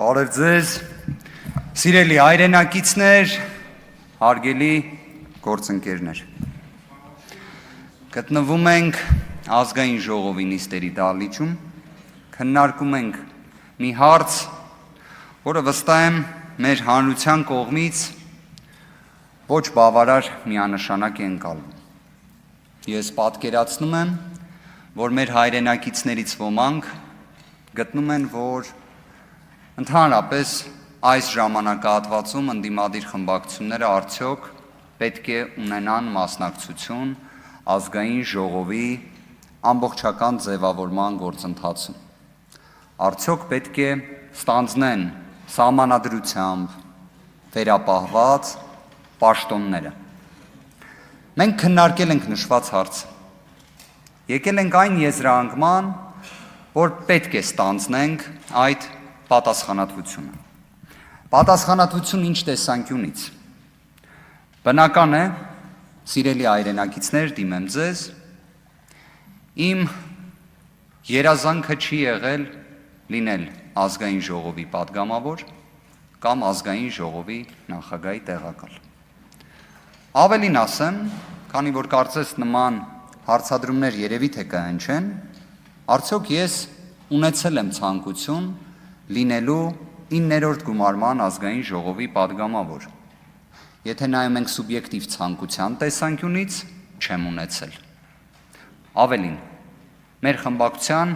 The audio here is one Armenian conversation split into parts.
Բարև ձեզ, սիրելի հայրենակիցներ, հարգելի գործընկերներ։ Գտնվում ենք ազգային ժողովի նիստերի դահլիճում, քննարկում ենք մի հարց, որը վստահ եմ մեր հանրության կողմից ոչ բավարար միանշանակ է ընկալվում։ Ես պատկերացնում եմ, որ մեր հայրենակիցներից ոմանք գտնում են, որ ընդհանրապես այս ժամանակահատվածում ընդդիմադիր խմբակցությունները արդյոք պետք է ունենան մասնակցություն ազգային ժողովի ամբողջական ձևավորման գործընթացում։ Արդյոք պետք է ստանձնեն սահմանադրությամբ վերապահված պաշտոնները։ Մենք քննարկել ենք նշված հարցը։ Եկել ենք այն եզրահանգման, որ պետք է ստանձնենք այդ պատասխանատվությունը։ Պատասխանատվություն ինչ տեսանկյունից։ Բնական է, սիրելի հայրենակիցներ, դիմեմ ձեզ, իմ երազանքը չի եղել լինել ազգային ժողովի պատգամավոր կամ ազգային ժողովի նախագահի տեղակալ։ Ավելին ասեմ, քանի որ կարծես նման հարցադրումներ երևի թե կհնչեն, արդյոք ես ունեցել եմ ցանկություն լինելու 9-րդ գումարման ազգային ժողովի պատգամավոր։ Եթե նայում ենք սուբյեկտիվ ցանկության տեսանկյունից, չեմ ունեցել։ Ավելին, մեր խմբակցության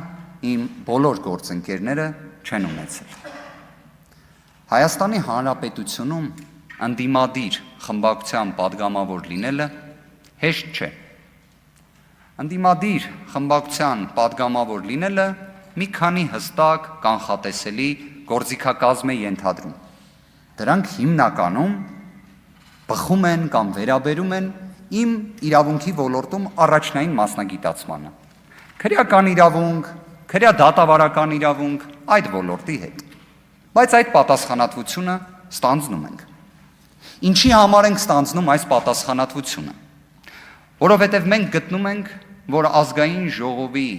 իմ բոլոր գործընկերները չեն ունեցել։ Հայաստանի Հանրապետությունում ընդդիմադիր խմբակցության պատգամավոր լինելը հեշտ չէ։ Ընդդիմադիր խմբակցության պատգամավոր լինելը մի քանի հստակ կանխատեսելի գործիքակազմ է ենթադրում։ Դրանք հիմնականում բխում են կամ վերաբերում են իմ իրավունքի ոլորտում առաջնային մասնագիտացմանը։ Քրեական իրավունք, քրեադատավարական իրավունք, այդ ոլորտի հետ։ Բայց այդ պատասխանատվությունը ստանձնում ենք։ Ինչի համար ենք ստանձնում այս պատասխանատվությունը։ Որովհետև մենք գտնում ենք, որ ազգային ժողովի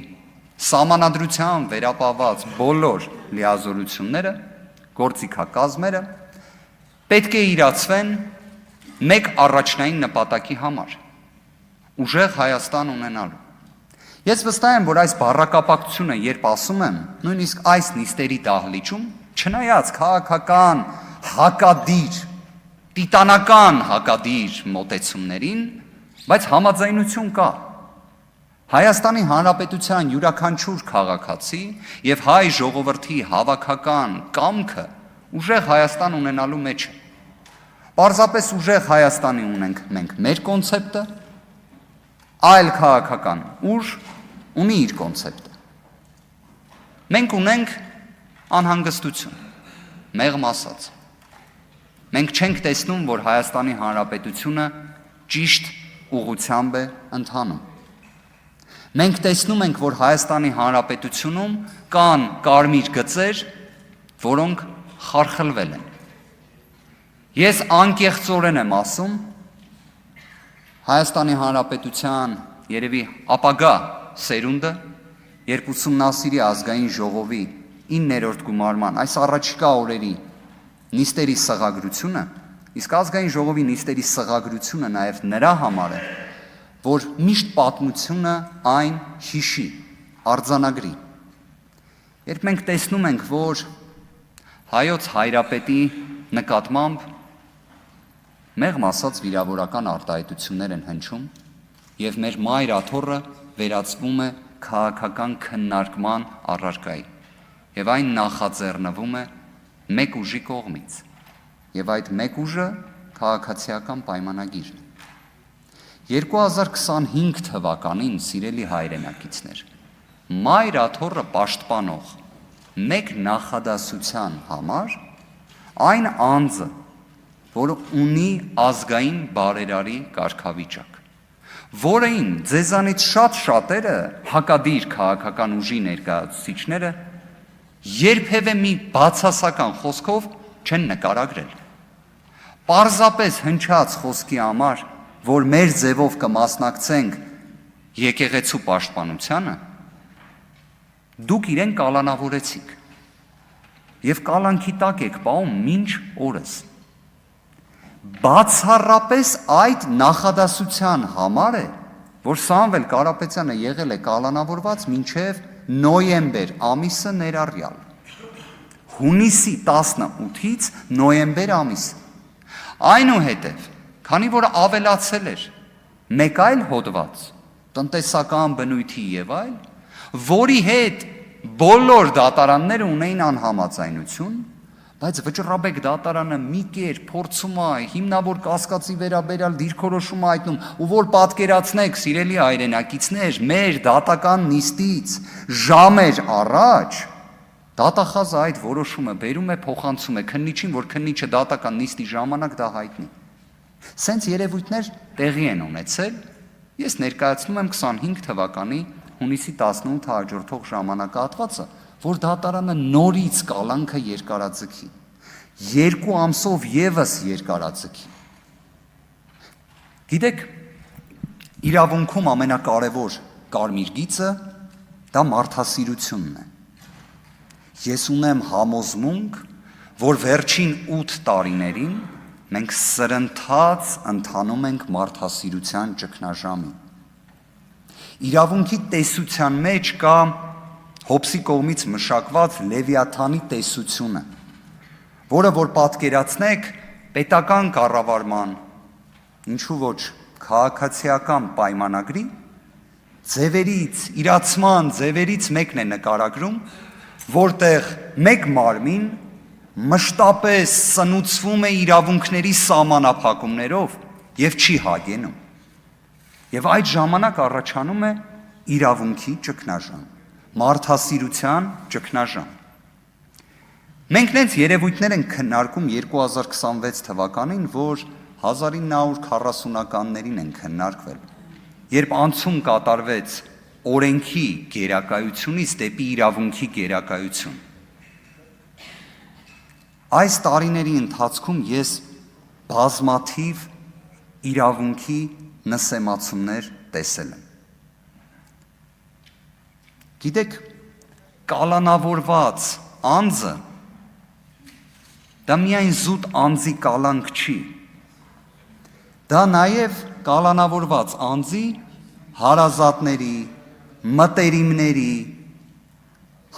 սահմանադրությամբ վերապահված բոլոր լիազորությունները, գործիքակազմերը պետք է իրացվեն մեկ առաջնային նպատակի համար՝ ուժեղ Հայաստան ունենալու։ Ես վստահ եմ, որ այս բառակապակցությունը, երբ ասում եմ, նույնիսկ այս նիստերի դահլիճում, չնայած քաղաքական հակադիր, տիտանական հակադիր մոտեցումներին, բայց համաձայնություն կա։ Հայաստանի Հանրապետության յուրաքանչյուր քաղաքացի եւ հայ ժողովրդի հավաքական կամքը ուժեղ Հայաստան ունենալու մեջ է։ Պարզապես ուժեղ Հայաստանի ունենք մենք մեր կոնցեպտը, այլ քաղաքական ուժ ունի իր կոնցեպտը։ Մենք ունենք անհանգստություն, մեղմ ասած։ Մենք չենք տեսնում, որ Հայաստանի Հանրապետությունը ճիշտ ուղղությամբ է ընթանում։ Մենք տեսնում ենք, որ Հայաստանի Հանրապետությունում կան կարմիր գծեր, որոնք խարխլվել են։ Ես անկեղծորեն եմ ասում, Հայաստանի Հանրապետության երևի ապագա սերունդը, երբ ուսումնասիրի ազգային ժողովի 9-րդ գումարման այս առաջիկա օրերի նիստերի սղագրությունը, իսկ ազգային ժողովի նիստերի սղագրությունը նաև նրա համար է, որ միշտ պատմությունը այն հիշի, արձանագրի։ Երբ մենք տեսնում ենք, որ հայոց հայրապետի նկատմամբ մեղմ ասած վիրավորական արտահայտություններ են հնչում եւ մեր մայր աթոռը վերածվում է քաղաքական քննարկման առարկայի եւ այն նախաձեռնվում է մեկ ուժի կողմից եւ այդ մեկ ուժը քաղաքացիական պայմանագիրն է։ 2025 թվականին, սիրելի հայրենակիցներ, մայր աթոռը պաշտպանող մեկ նախադասության համար այն անձը, որը ունի ազգային բարերարի կարգավիճակ, որին ձեզանից շատ-շատերը հակադիր քաղաքական ուժի ներկայացուցիչները երբևէ մի բացասական խոսքով չեն նկարագրել։ Պարզապես հնչած խոսքի համար, որ մեր ձևով կմասնակցենք եկեղեցու պաշտպանությանը, դուք իրեն կալանավորեցիք։ եւ կալանքի տակ եք պահում մինչ օրս։ Բացառապես այդ նախադասության համար է, որ Սամվել Կարապետյանը եղել է կալանավորված մինչև նոյեմբեր ամիսը ներառյալ։ Հունիսի 18-ից նոյեմբեր ամիսը։ Այնուհետև, քանի որ ավելացել էր մեկ այլ հոդված, տնտեսական բնույթի եւ այլ, որի հետ բոլոր դատարանները ունեին անհամաձայնություն, բայց Վճռաբեկ դատարանը մի կեր փորձում է հիմնավոր կասկածի վերաբերյալ դիրքորոշում հայտնում, ու որ պատկերացնեք, սիրելի հայրենակիցներ, մեր դատական նիստից ժամեր առաջ դատախազը այդ որոշումը բերում է, փոխանցում է քննիչին, որ քննիչը դատական նիստի ժամանակ դա հայտնի։ Սենց երևույթներ տեղի են ունեցել, ես ներկայացնում եմ 25 թվականի հունիսի 18 հաջորդող ժամանակահատվածը, որ դատարանը նորից կալանքը երկարաձգի, 2 ամսով եւս երկարաձգի։ Գիտեք, իրավունքում ամենակարևոր կարմիր գիծը դա մարդասիրությունն է։ Ես ունեմ համոզմունք, որ վերջին 8 տարիներին մենք սրընթաց ընթանում ենք մարդասիրության ճգնաժամին։ Իրավունքի տեսության մեջ կա Հոբսի կողմից մշակված Լևիաթանի տեսությունը, որը որ պատկերացնեք պետական կառավարման, ինչու ոչ քաղաքացիական պայմանագրի ձևերից, իրացման ձևերից մեկն է նկարագրում, որտեղ մեկ մարմին մշտապես սնուցվում է իրավունքների սահմանափակումներով եւ չի հագենում։ Եվ այդ ժամանակ առաջանում է իրավունքի ճգնաժամ, մարդասիրության ճգնաժամ։ Մենք նենց երևույթներ ենք քննարկում 2026 թվականին, որ 1940-ականներին են քննարկվել, երբ անցում կատարվեց օրենքի գերակայությունից դեպի իրավունքի գերակայություն։ Այս տարիների ընթացքում ես բազմաթիվ իրավունքի նսեմացումներ տեսել եմ։ Գիտեք, կալանավորված անձը դա միայն զուտ անձի կալանք չի, դա նաև կալանավորված անձի հարազատների, մտերիմների,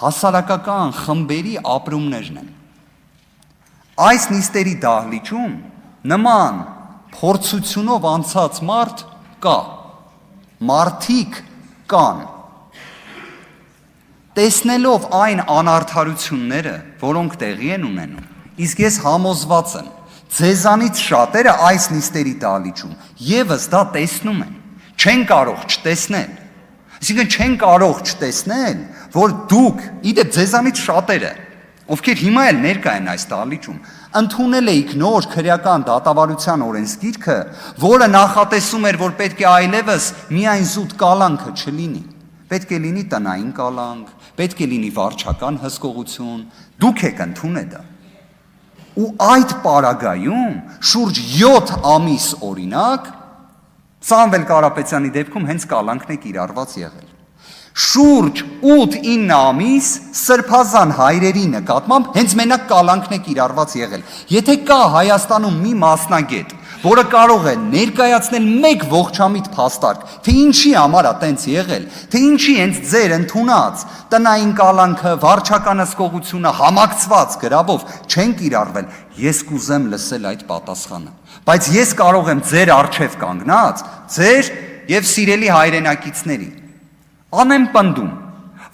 հասարակական խմբերի ապրումներն են։ Այս նիստերի դահլիճում նման փորձությունով անցած մարդ կա, մարդիկ կան։ Տեսնելով այն անարդարությունները, որոնք տեղի են ունենում, իսկ ես համոզված եմ, ձեզանից շատերը այս նիստերի դահլիճում եւս դա տեսնում են, չեն կարող չտեսնել։ Այսինքն չեն կարող չտեսնել, որ դուք, իդեպ ձեզանից շատերը, ովքեր հիմա էլ ներկա են այս դահլիճում, ընդունել էիք նոր քրեական դատավարության օրենսգիրքը, որը նախատեսում էր, որ պետք է այլևս միայն զուտ կալանքը չլինի, պետք է լինի տնային կալանք, պետք է լինի վարչական հսկողություն, դուք եք ընդունել դա։ Ու այդ պարագայում շուրջ 7 ամիս օրինակ Սամվել Կարապետյանի դեպքում հենց կալանքն է կիրառված եղել։ Շուրջ 8-9 ամիս սրբազան հայրերի նկատմամբ հենց մենակ կալանքն է կիրառված եղել։ Եթե կա Հայաստանում մի մասնագետ, որը կարող է ներկայացնել մեկ ողջամիտ փաստարկ, թե ինչի համար է տենց եղել, թե ինչի հենց ձեր ընդունած տնային կալանքը, վարչական հսկողությունը համակցված գրավով չեն կիրառվել, ես կուզեմ լսել այդ պատասխանը։ Բայց ես կարող եմ ձեր առջև կանգնած, ձեր եւ սիրելի հայրենակիցների անեմ պնդում,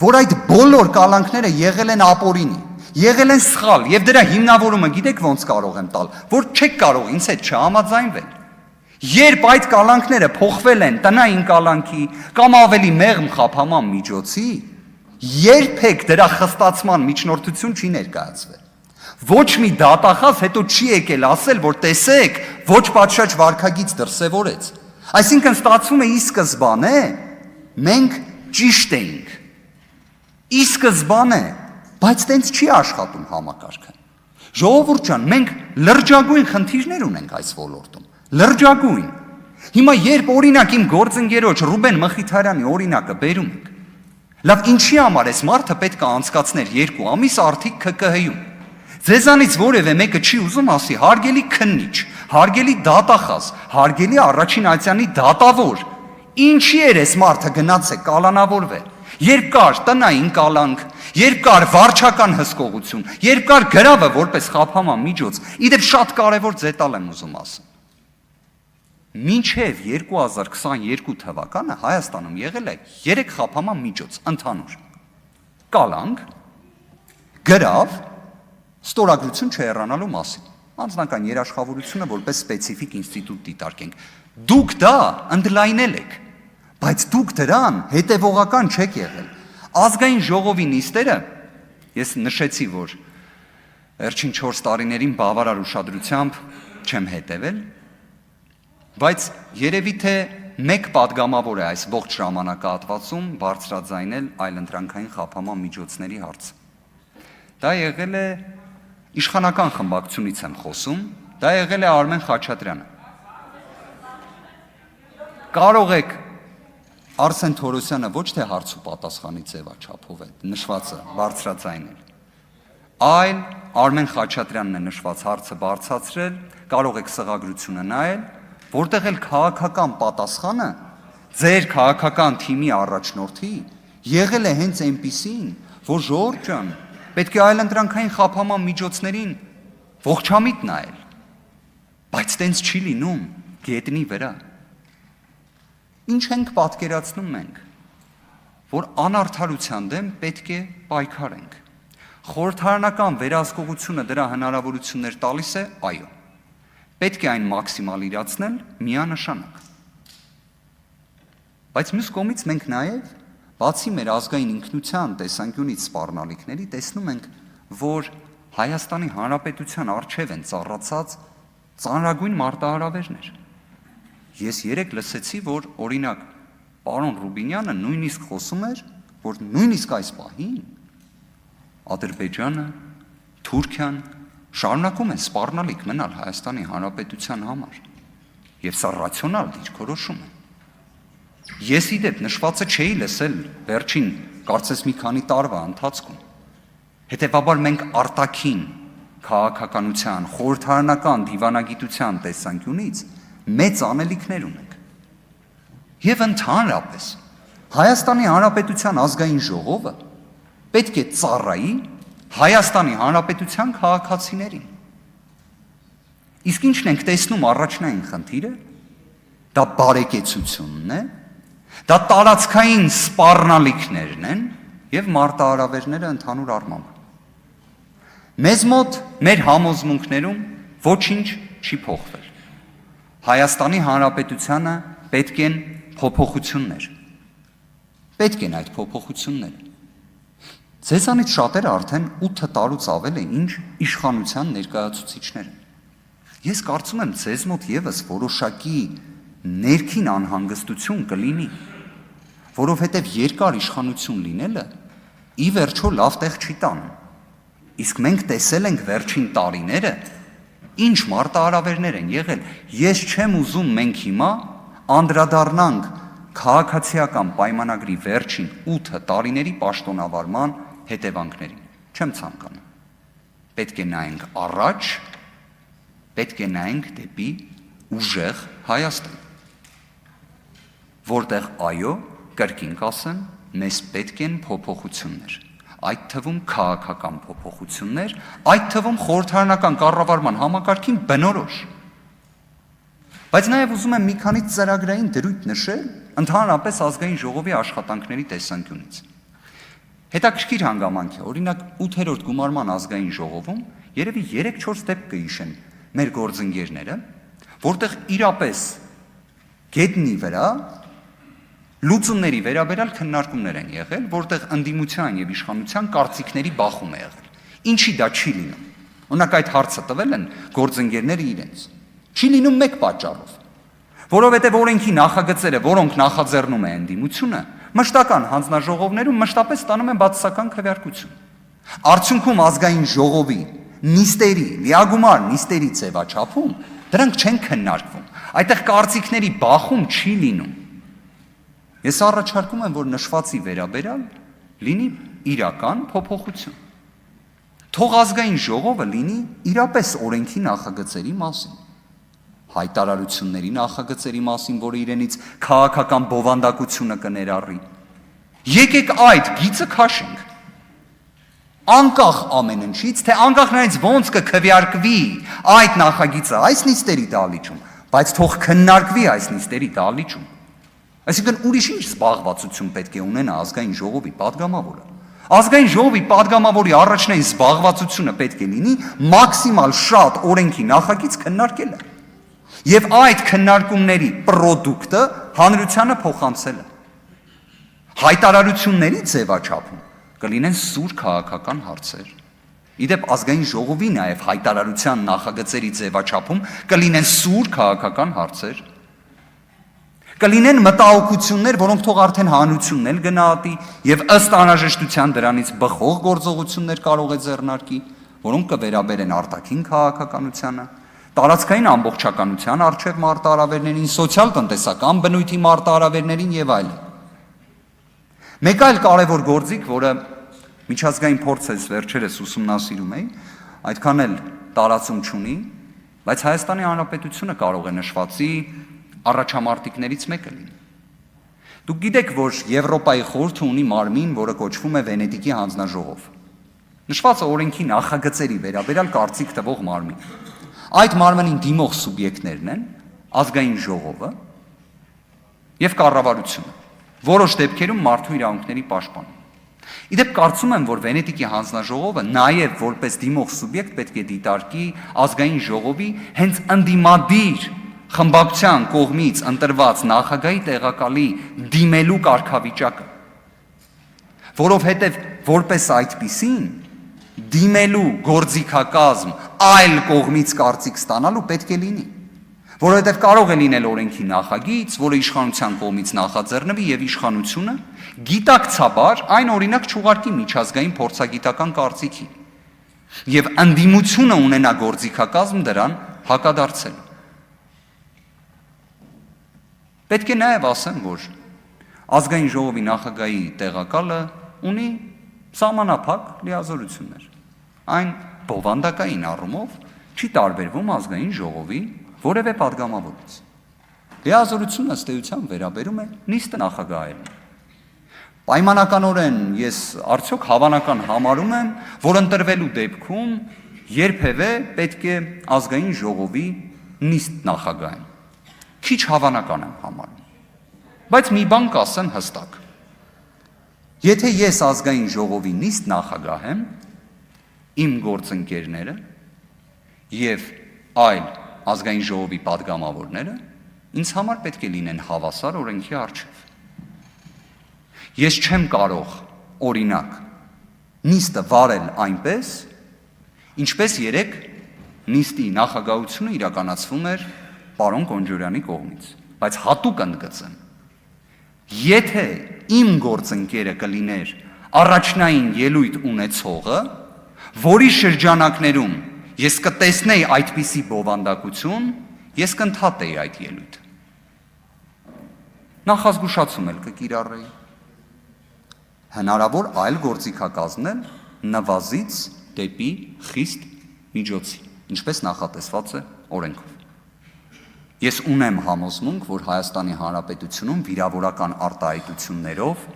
որ այդ բոլոր կալանքները եղել են ապօրինի, եղել են սխալ, եւ դրա հիմնավորումը գիտեք ոնց կարող եմ տալ, որ չեք կարող ինձ հետ չհամաձայնվել։ Երբ այդ կալանքները փոխվել են տնային կալանքի կամ ավելի մեղմ խափաման միջոցի, երբեք դրա խստացման միջնորդություն չի ներկայացվել։ Ոչ մի դատախազ հետո չի եկել ասել, որ տեսեք, ոչ պատշաճ վարքագիծ դրսևորեց։ Այսինքն ստացվում է ի սկզբանե մենք ճիշտ էինք։ Ի սկզբանե, բայց տենց չի աշխատում համակարգը։ Ժողովուրդ ջան, մենք լրջագույն խնդիրներ ունենք այս ոլորտում։ Լրջագույն։ Հիմա երբ օրինակ իմ գործընկերոջ Ռուբեն Մխիթարյանի օրինակը բերում ենք, լավ ինչի համար էս մարդը պետք է անցկացներ 2 ամիս արդիկ ՔԿՀ-ում։ Ձեզանից որևէ մեկը չի ուզում ասի հարգելի քննիչ, հարգելի դատախազ, հարգելի առաջին ացյանի դատավոր, ինչի էր այս մարդը գնաց է կալանավորվել, երբ կար տնային կալանք, երբ կար վարչական հսկողություն, երբ կար գրավը որպես խափանման միջոց, իդեպ շատ կարևոր դետալ եմ ուզում ասել։ Մինչև 2022 թվականը Հայաստանում եղել է 3 խափանման միջոց ընդհանուր։ Կալանք, գրավ, ստորագրություն չհեռանալու մասին։ Անձնական երաշխավորությունը որպես սպეციფիկ ինստիտուտ դիտարկենք։ Դուք դա ընդլայնել եք, բայց դուք դրան հետևողական չեք եղել։ Ազգային ժողովի նիստերը, ես նշեցի, որ վերջին 4 տարիներին բավարար ուշադրությամբ չեմ հետևել, բայց երևի թե մեկ պատգամավոր է այս ողջ ժամանակահատվածում բարձրաձայնել այլընտրանքային խափանման միջոցների հարցը։ Դա եղել է իշխանական խմբակցությունից եմ խոսում, դա եղել է Արմեն Խաչատրյանը։ Կարող եք Արսեն Թորոսյանը ոչ թե հարց ու պատասխանի ձևաչափով է նշվածը բարձրաձայնել, այլ Արմեն Խաչատրյանն է նշված հարցը բարձրացրել, կարող եք սղագրությունը նայել, որտեղ էլ քաղաքական պատասխանը ձեր քաղաքական թիմի առաջնորդի եղել է հենց այնպիսին, որ ժողովուրդ ջան, պետք է այլընտրանքային խափանման միջոցներին ողջամիտ նայել, բայց տենց չի լինում գետնի վրա։ Ինչ ենք պատկերացնում մենք, որ անարդարության դեմ պետք է պայքարենք։ Խորհրդարանական վերահսկողությունը դրա հնարավորություններ տալիս է, այո։ Պետք է այն մաքսիմալ իրացնել միանշանակ։ Բայց մյուս կողմից մենք նաև, բացի մեր ազգային ինքնության տեսանկյունից սպառնալիքների, տեսնում ենք, որ Հայաստանի Հանրապետության առջև են ծառացած ծանրագույն մարտահրավերներ։ Ես երեկ լսեցի, որ օրինակ պարոն Ռուբինյանը նույնիսկ խոսում էր, որ նույնիսկ այս պահին Ադրբեջանը, Թուրքիան շարունակում են սպառնալիք մնալ Հայաստանի Հանրապետության համար, եւ սա ռացիոնալ դիրքորոշում է։ Ես իդեպ նշվածը չէի լսել վերջին կարծես մի քանի տարվա ընթացքում։ Հետևաբար մենք արտաքին քաղաքականության, խորհրդարանական դիվանագիտության տեսանկյունից մեծ անելիքներ ունենք։ Եվ ընդհանրապես Հայաստանի Հանրապետության ազգային ժողովը պետք է ծառայի Հայաստանի Հանրապետության քաղաքացիներին։ Իսկ ինչն ենք տեսնում առաջնային խնդիրը, դա բարեկեցությունն է, դա տարածքային սպառնալիքներն են եւ մարտահրավերները ընդհանուր առմամբ։ Մեզ մոտ մեր համոզմունքներում ոչինչ չի փոխվել։ Հայաստանի Հանրապետությանը պետք են փոփոխություններ։ Պետք են այդ փոփոխությունները։ Ձեզանից շատերը արդեն 8 տարուց ավել է ինչ իշխանության ներկայացուցիչներ են։ Ես կարծում եմ ձեզ մոտ եւս որոշակի ներքին անհանգստություն կլինի, որովհետև երկար իշխանություն լինելը ի վերջո լավ տեղ չի տանում։ Իսկ մենք տեսել ենք վերջին տարիները ինչ մարտահրավերներ են եղել։ Ես չեմ ուզում մենք հիմա անդրադառնանք քաղաքացիական պայմանագրի վերջին 8 տարիների պաշտոնավարման հետևանքներին։ Չեմ ցանկանում։ Պետք է նայենք առաջ, պետք է նայենք դեպի ուժեղ Հայաստան, որտեղ այո, կրկին կասեմ, մեզ պետք են փոփոխություններ, այդ թվում քաղաքական փոփոխություններ, այդ թվում խորհրդարանական կառավարման համակարգին բնորոշ։ Բայց նաև ուզում եմ մի քանի ծրագրային դրույթ նշել ընդհանրապես ազգային ժողովի աշխատանքների տեսանկյունից։ Հետաքրքիր հանգամանք է, օրինակ 8-րդ գումարման ազգային ժողովում երևի 3-4 դեպք կհիշեն մեր գործընկերները, որտեղ իրապես գետնի վրա լուծումների վերաբերյալ քննարկումներ են եղել, որտեղ ընդդիմության եւ իշխանության կարծիքների բախում է եղել։ Ինչի դա չի լինում։ Օրինակ այդ հարցը տվել են գործընկերները իրենց։ Չի լինում մեկ պատճառով, որովհետև օրենքի նախագծերը, որոնք նախաձեռնում է ընդդիմությունը, մշտական հանձնաժողովներում մշտապես ստանում են բացասական քվեարկություն։ Արդյունքում ազգային ժողովի նիստերի, լիագումար նիստերի ձևաչափում դրանք չեն քննարկվում։ Այդտեղ կարծիքների բախում չի լինում։ Ես առաջարկում եմ, որ նշվածի վերաբերյալ լինի իրական փոփոխություն։ Թող ազգային ժողովը լինի իրապես օրենքի նախագծերի մասին, հայտարարությունների նախագծերի մասին, որը իրենից քաղաքական բովանդակությունը կներառի։ Եկեք այդ գիծը քաշենք, անկախ ամեն ինչից, թե անկախ նրանից ոնց կքվեարկվի այդ նախագիծը այս նիստերի դահլիճում, բայց թող քննարկվի այս նիստերի դահլիճում։ Այսինքն ուրիշ ինչ զբաղվածություն պետք է ունենա ազգային ժողովի падգամավորը։ Ազգային ժողովի падգամավորի առաջնային զբաղվածությունը պետք է լինի մաքսիմալ շատ օրենքի նախագիծ քննարկելը եւ այդ քննարկումների պրոդուկտը հանրությանը փոխանցելը։ Հայտարարությունների ձևաչափում կլինեն սուր քաղաքական հարցեր։ Իդեպ ազգային ժողովի նաև հայտարարության նախագծերի ձևաչափում կլինեն սուր քաղաքական հարցեր։ Կլինեն մտահոգություններ, որոնք թող արդեն հանրությունն էլ գնահատի եւ ըստ անհրաժեշտության դրանից բխող գործողություններ կարող է ձեռնարկի, որոնք կվերաբերեն արտաքին քաղաքականությանը, տարածքային ամբողջականության առջև մարտահրավերներին, սոցիալ-տնտեսական բնույթի մարտահրավերներին եւ այլն։ Մեկ այլ կարևոր գործիք, որը միջազգային փորձից վերջերս ուսումնասիրում էի, այդքան էլ տարածում չունի, բայց Հայաստանի Հանրապետությունը կարող է նշվածի առաջամարտիկներից մեկը լինի։ Դուք գիտեք, որ Եվրոպայի խորհուրդը ունի մարմին, որը կոչվում է Վենետիկի հանձնաժողով։ Նշվածը օրենքի նախագծերի վերաբերյալ կարծիք տվող մարմին։ Այդ մարմնին դիմող սուբյեկտներն են ազգային ժողովը եւ կառավարությունը, որոշ դեպքերում մարդու իրավունքների պաշտպանը։ Իդեպ կարծում եմ, որ Վենետիկի հանձնաժողովը նաև որպես դիմող սուբյեկտ պետք է դիտարկի ազգային ժողովի հենց ընդդիմադիր խմբակցության կողմից ընտրված նախագահի տեղակալի դիմելու կարգավիճակը, որովհետև որպես այդպիսին դիմելու գործիքակազմ այլ կողմից կարծիք ստանալու պետք է լինի, որովհետև կարող է լինել օրենքի նախագիծ, որը իշխանության կողմից նախաձեռնվի եւ իշխանությունը գիտակցաբար այն օրինակ չուղարկի միջազգային փորձագիտական կարծիքի եւ ընդդիմությունը ունենա գործիքակազմ դրան հակադարձելու։ Պետք է նաև ասեմ, որ ազգային ժողովի նախագահի տեղակալը ունի սահմանափակ լիազորություններ։ Այն բովանդակային առումով չի տարբերվում ազգային ժողովի որևէ падգամավորից։ Լիազորությունը ըստ էության վերաբերում է նիստը նախագահելուն։ Պայմանականորեն ես արդյոք հավանական համարում եմ, որ ընտրվելու դեպքում երբևէ պետք է ազգային ժողովի նիստ նախագահեն։ Քիչ հավանական եմ համարում, բայց մի բան կասեմ հստակ։ Եթե ես ազգային ժողովի նիստ նախագահ եմ, իմ գործընկերները եւ այլ ազգային ժողովի падգամավորները ինձ համար պետք է լինեն հավասար օրենքի առջև։ Ես չեմ կարող, օրինակ, նիստը վարել այնպես, ինչպես երեք նիստի նախագահությունը իրականացվում էր պարոն Կոնջորյանի կողմից, բայց հատուկ ընդգծեմ, եթե իմ գործընկերը կլիներ առաջնային ելույթ ունեցողը, որի շրջանակներում ես կտեսնեի այդպիսի բովանդակություն, ես կընդհատեի այդ ելույթը։ Նախազգուշացում էլ կկիրառեի։ Հնարավոր այլ գործիքակազմներ նվազից դեպի խիստ միջոցի, ինչպես նախատեսված է օրենքով։ Ես ունեմ համոզմունք, որ Հայաստանի Հանրապետությունում վիրավորական արտահայտություններով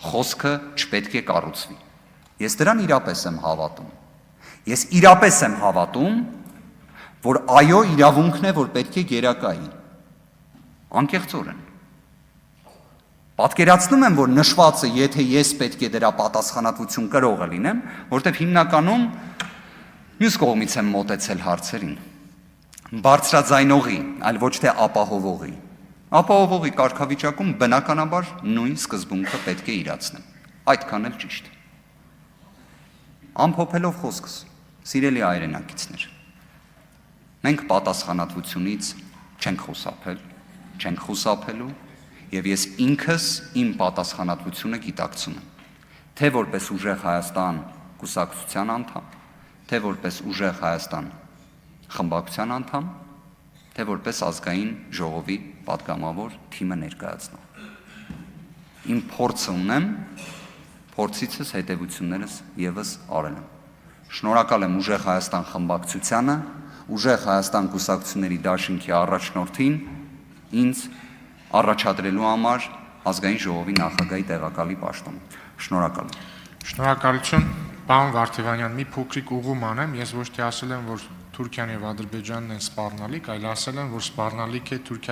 խոսքը չպետք է կառուցվի։ Ես դրան իրապես եմ հավատում։ Ես իրապես եմ հավատում, որ այո, իրավունքն է, որ պետք է գերակայի։ Անկեղծորեն։ Պատկերացնում եմ, որ նշվածը, եթե ես պետք է դրա պատասխանատվություն կրողը լինեմ, որտեղ հիմնականում մյուս կողմից եմ մոտեցել հարցերին։ Բարձրաձայնողի, այլ ոչ թե ապահովողի։ Ապահովողի կարգավիճակում բնականաբար նույն սկզբունքը պետք է իրացնեմ։ Այդքան էլ ճիշտ։ Ամփոփելով խոսքս, սիրելի հայրենակիցներ, մենք պատասխանատվությունից չենք խուսափել, չենք խուսափելու, եւ ես ինքս իմ պատասխանատվությունը գիտակցում եմ, թե որպես ուժեղ Հայաստան կուսակցության անդամ, թե որպես ուժեղ Հայաստան խմբակցության անդամ, թե որպես ազգային ժողովի պատգամավոր թիմը ներկայացնող։ Իմ փորձը ունեմ, փորձիցս հետևություններս եւս արել եմ։ Շնորհակալ եմ Ուժեղ Հայաստան խմբակցությանը, Ուժեղ Հայաստան կուսակցությունների դաշինքի առաջնորդին ինձ առաջադրելու համար ազգային ժողովի նախագահի տեղակալի պաշտոն։ Շնորհակալ եմ։ Շնորհակալություն, պարոն Վարդևանյան, մի փոքրիկ ուղղում անեմ, ես ոչ թե ասել եմ, որ Թուրքիան եւ Ադրբեջանն են սպառնալիք, այլ ասել եմ, որ սպառնալիք է Թուրքիա